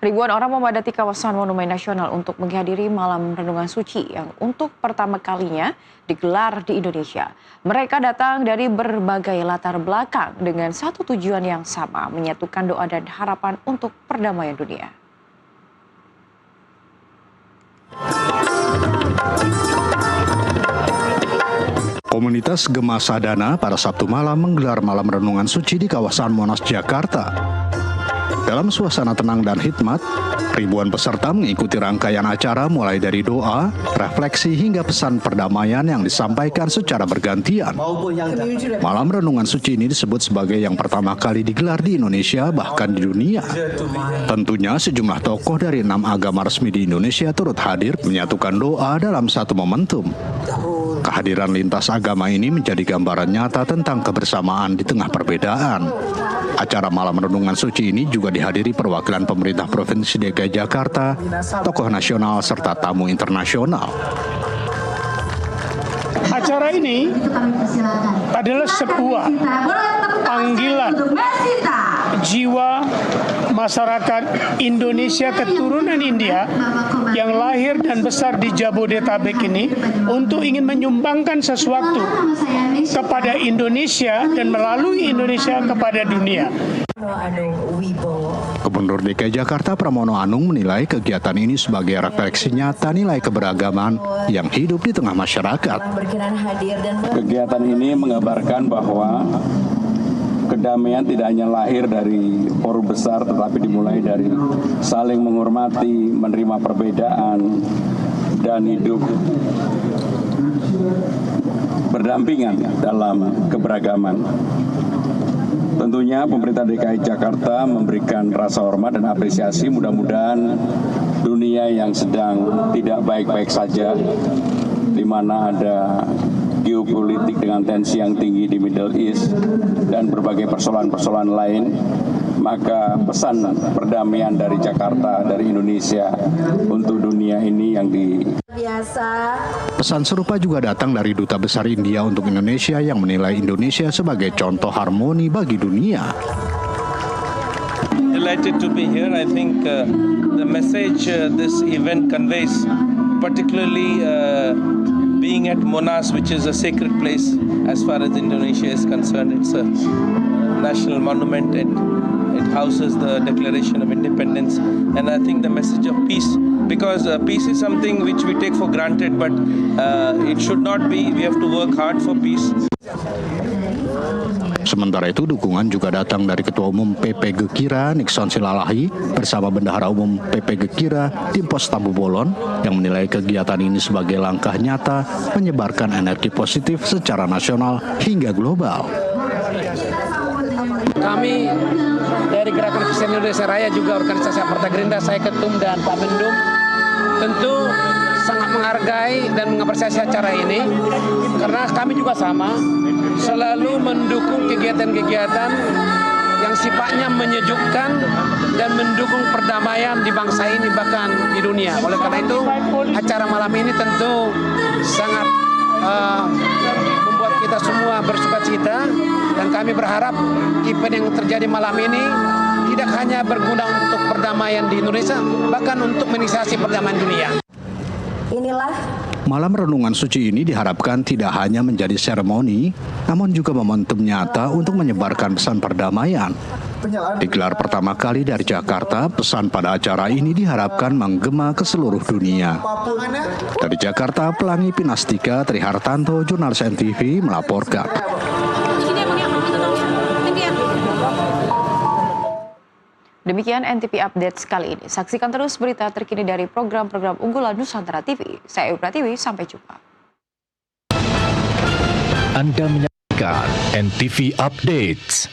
Ribuan orang memadati kawasan Monumen Nasional untuk menghadiri malam renungan suci yang untuk pertama kalinya digelar di Indonesia. Mereka datang dari berbagai latar belakang dengan satu tujuan yang sama, menyatukan doa dan harapan untuk perdamaian dunia. Komunitas Gema Sadana pada Sabtu malam menggelar malam renungan suci di kawasan Monas, Jakarta. Dalam suasana tenang dan hikmat, ribuan peserta mengikuti rangkaian acara mulai dari doa, refleksi hingga pesan perdamaian yang disampaikan secara bergantian. Malam renungan suci ini disebut sebagai yang pertama kali digelar di Indonesia bahkan di dunia. Tentunya sejumlah tokoh dari 6 agama resmi di Indonesia turut hadir menyatukan doa dalam satu momentum. Kehadiran lintas agama ini menjadi gambaran nyata tentang kebersamaan di tengah perbedaan. Acara malam renungan suci ini juga dihadiri perwakilan pemerintah Provinsi DKI Jakarta, tokoh nasional serta tamu internasional. Acara ini adalah sebuah panggilan jiwa masyarakat Indonesia keturunan India yang lahir dan besar di Jabodetabek ini untuk ingin menyumbangkan sesuatu kepada Indonesia dan melalui Indonesia kepada dunia. Gubernur DKI Jakarta Pramono Anung menilai kegiatan ini sebagai refleksi nyata nilai keberagaman yang hidup di tengah masyarakat. Kegiatan ini menggambarkan bahwa kedamaian tidak hanya lahir dari forum besar, tetapi dimulai dari saling menghormati, menerima perbedaan, dan hidup berdampingan dalam keberagaman. Tentunya pemerintah DKI Jakarta memberikan rasa hormat dan apresiasi, mudah-mudahan dunia yang sedang tidak baik-baik saja, di mana ada geopolitik dengan tensi yang tinggi di Middle East dan berbagai persoalan-persoalan lain, maka pesan perdamaian dari Jakarta, dari Indonesia untuk dunia ini yang Pesan serupa juga datang dari Duta Besar India untuk Indonesia yang menilai Indonesia sebagai contoh harmoni bagi dunia. Delighted to be here. I think the message this event conveys, particularly being at Monas, which is a sacred place as far as Indonesia is concerned. It's a national monument. It houses the Declaration of Independence, and I think the message of peace, because peace is something which we take for granted, but it should not be. We have to work hard for peace. Sementara itu, dukungan juga datang dari Ketua Umum PP Gekira, Nixon Silalahi, bersama Bendahara Umum PP Gekira, Dimpos Tambu Bolon, yang menilai kegiatan ini sebagai langkah nyata menyebarkan energi positif secara nasional hingga global. Kami dari Gerakan Kristen Indonesia Raya, juga organisasi Partai Gerindra, saya Ketum dan Pak Mendum, tentu sangat menghargai dan mengapresiasi acara ini, karena kami juga sama selalu mendukung kegiatan-kegiatan yang sifatnya menyejukkan dan mendukung perdamaian di bangsa ini bahkan di dunia. Oleh karena itu, acara malam ini tentu sangat membuat kita semua bersukacita, dan kami berharap event yang terjadi malam ini tidak hanya berguna untuk perdamaian di Indonesia, bahkan untuk menginisiasi perdamaian dunia. Malam renungan suci ini diharapkan tidak hanya menjadi seremoni, namun juga momentum nyata untuk menyebarkan pesan perdamaian. Digelar pertama kali dari Jakarta, pesan pada acara ini diharapkan menggema ke seluruh dunia. Dari Jakarta, Pelangi Pinastika, Trihartanto, Jurnalis NTV melaporkan. Demikian NTV Update kali ini. Saksikan terus berita terkini dari program-program unggulan Nusantara TV. Saya Ubra TV, sampai jumpa. Anda menyaksikan NTV Updates.